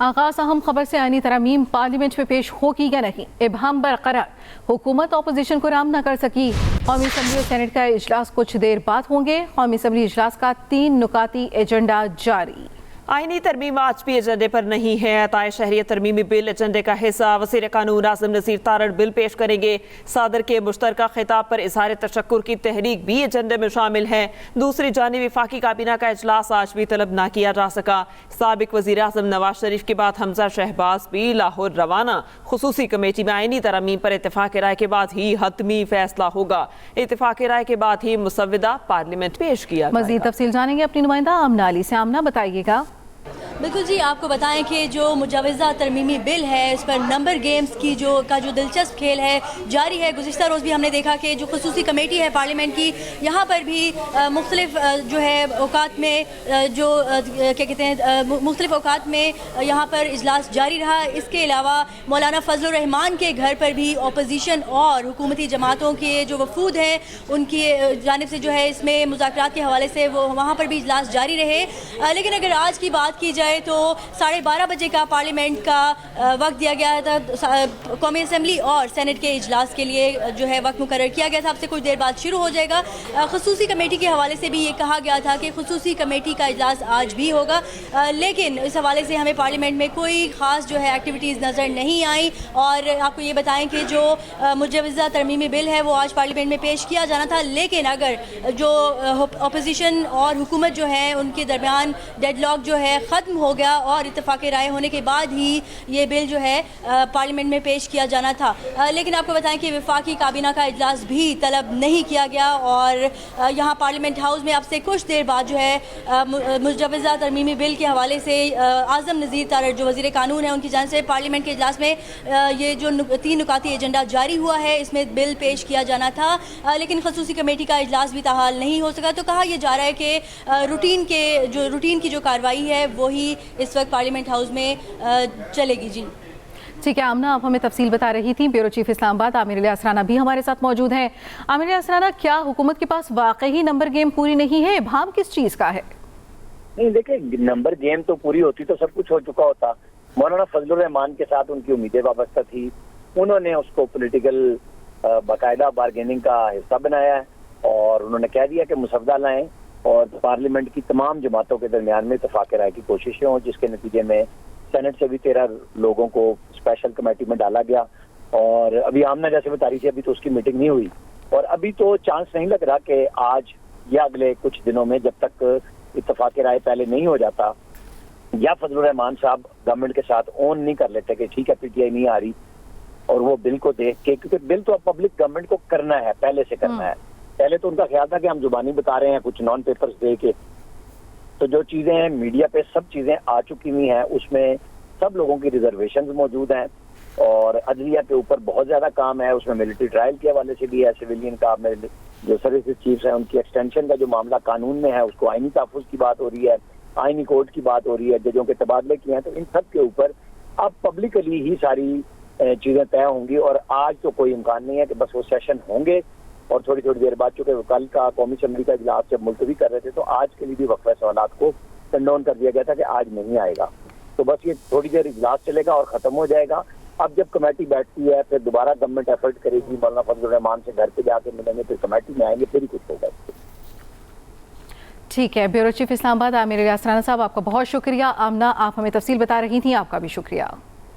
आगाज अहम खबर से आईनी तरमीम पार्लियामेंट में पेश होगी या नहीं, इबहम बरकरार। हुकूमत अपोजिशन को राम न कर सकी। कौमी असम्बली और सेनेट का इजलास कुछ देर बाद होंगे। कौमी असम्बली इजलास का 3 नुकाती एजेंडा जारी। आईनी तरमीम आज भी एजेंडे पर नहीं है। अताए शहरियत तरमीमी बिल एजेंडे का हिस्सा। वज़ीर कानून आज़म नज़ीर तारड़ बिल पेश करेंगे। सदर के मुश्तरका खिताब पर इजहार तशक्कुर की तहरीक भी एजेंडे में शामिल है। दूसरी जानिब वफाकी काबीना का इजलास आज भी तलब न किया जा सका। साबिक वज़ीर आज़म नवाज शरीफ के बाद हमजा शहबाज भी लाहौर रवाना। खुसूसी कमेटी में आईनी तरमीम पर इत्तेफाक राय के बाद ही हतमी फैसला होगा। इत्तेफाक राय के बाद ही मुसव्विदा पार्लियामेंट पेश किया जाएगा। मज़ीद तफसील जानेंगे अपनी नुमाइंदा आमना अली से। आमना, बताइएगा। बिल्कुल जी, आपको बताएं कि जो मुजवज़ा तरमीमी बिल है इस पर नंबर गेम्स की जो दिलचस्प खेल है जारी है। गुज़िश्ता रोज़ भी हमने देखा कि जो खुसूसी कमेटी है पार्लियामेंट की, यहाँ पर भी मुख्तलिफ जो है औकात में जो क्या कहते हैं मुख्तलिफ औकात में यहाँ पर इजलास जारी रहा। इसके अलावा मौलाना फजलुर रहमान के घर पर भी अपोजिशन और हुकूमती जमातों के जो वफूद हैं उनकी जानिब से जो है इसमें मुज़ाकरात के हवाले से वो वहाँ पर भी इजलास जारी रहे। लेकिन अगर आज की बात की जाए तो 12:30 बजे का पार्लियामेंट का वक्त दिया गया था। कौमी असम्बली और सेनेट के इजलास के लिए जो है वक्त मुकर्रर किया गया था। अब से कुछ देर बाद शुरू हो जाएगा। खुसूसी कमेटी के हवाले से भी ये कहा गया था कि खुसूसी कमेटी का इजलास आज भी होगा, लेकिन इस हवाले से हमें पार्लियामेंट में कोई ख़ास जो है एक्टिविटीज़ नज़र नहीं आई। और आपको ये बताएं कि जो मुजवज़ा तरमीमी बिल है वो आज पार्लियामेंट में पेश किया जाना था, लेकिन अगर जो अपोजिशन और हुकूमत जो है उनके दरमियान डेडलॉक जो है ख़त्म हो गया और इत्तेफाक राय होने के बाद ही ये बिल जो है पार्लियामेंट में पेश किया जाना था। लेकिन आपको बताएं कि वफाकी काबीना का इजलास भी तलब नहीं किया गया और यहाँ पार्लियामेंट हाउस में अब से कुछ देर बाद जो है मुजवज़ा तरमीमी बिल के हवाले से आज़म नज़ीर तारड़ जो वज़ीर कानून है उनकी जानिब से पार्लियामेंट के इजलास में ये जो 3 नुकाती एजेंडा जारी हुआ है इसमें बिल पेश किया जाना था, लेकिन खसूसी कमेटी का इजलास भी ताहाल नहीं हो सका। तो कहा यह जा रहा है कि रूटीन की जो कार्रवाई है वही इस वक्त पार्लियामेंट हाउस में चलेगी। जी ठीक है आमना, आप हमें तफसील बता रही थी। ब्यूरो चीफ इस्लामाबाद आमिर असराना भी हमारे साथ मौजूद हैं। आमिर असराना, क्या हुकूमत के पास वाकई नंबर गेम पूरी नहीं है? इबहम किस चीज़ का है? नहीं, देखिए, नंबर गेम तो पूरी होती तो सब कुछ हो चुका होता। मौलाना फजलुर रहमान के साथ उनकी उम्मीदें वाबस्ता थी। उन्होंने उसको पॉलिटिकल बाकायदा बारगेनिंग का हिस्सा बनाया है और उन्होंने कह दिया कि मुसव्वदा लाएं और पार्लियामेंट की तमाम जमातों के दरमियान में इत्तेफाक राय की कोशिशें हों, जिसके नतीजे में सेनेट से भी 13 लोगों को स्पेशल कमेटी में डाला गया। और अभी आमना जैसे बता रही थी, अभी तो उसकी मीटिंग नहीं हुई और अभी तो चांस नहीं लग रहा कि आज या अगले कुछ दिनों में, जब तक इत्तेफाक राय पहले नहीं हो जाता या फजलुर रहमान साहब गवर्नमेंट के साथ ऑन नहीं कर लेते कि ठीक है पीटीआई नहीं आ रही और वो बिल को देख के, क्योंकि बिल तो अब पब्लिक गवर्नमेंट को करना है, पहले से करना है। पहले तो उनका ख्याल था कि हम जुबानी बता रहे हैं कुछ नॉन पेपर्स दे के, तो जो चीजें हैं मीडिया पे सब चीजें आ चुकी हुई हैं, उसमें सब लोगों की रिजर्वेशंस मौजूद हैं और अदलिया के ऊपर बहुत ज्यादा काम है। उसमें मिलिट्री ट्रायल के हवाले से भी है, सिविलियन का जो सर्विस चीफ्स हैं उनकी एक्सटेंशन का जो मामला कानून में है उसको आईनी तहफ़्फ़ुज़ की बात हो रही है, आईनी कोर्ट की बात हो रही है, जजों के तबादले किए हैं। तो इन सब के ऊपर अब पब्लिकली ही सारी चीजें तय होंगी और आज तो कोई इम्कान नहीं है कि बस वो सेशन होंगे और थोड़ी देर बाद, चूंकि कल का कौमी असम्बली का इजलास जब मुलतवी कर रहे थे तो आज के लिए भी वक्फा सवालात को टर्न डाउन कर दिया गया था कि आज नहीं आएगा। तो बस ये थोड़ी देर इजलास चलेगा और खत्म हो जाएगा। अब जब कमेटी बैठती है फिर दोबारा गवर्नमेंट एफर्ट करेगी, मौलाना फजलुर रहमान से घर पे जाके मिलेंगे, फिर कमेटी में आएंगे, फिर ही कुछ होगा। ठीक है, ब्यूरो चीफ इस्लामाबाद आमिर असराना साहब, आपका बहुत शुक्रिया। आमना, आप हमें तफसील बता रही थी, आपका भी शुक्रिया।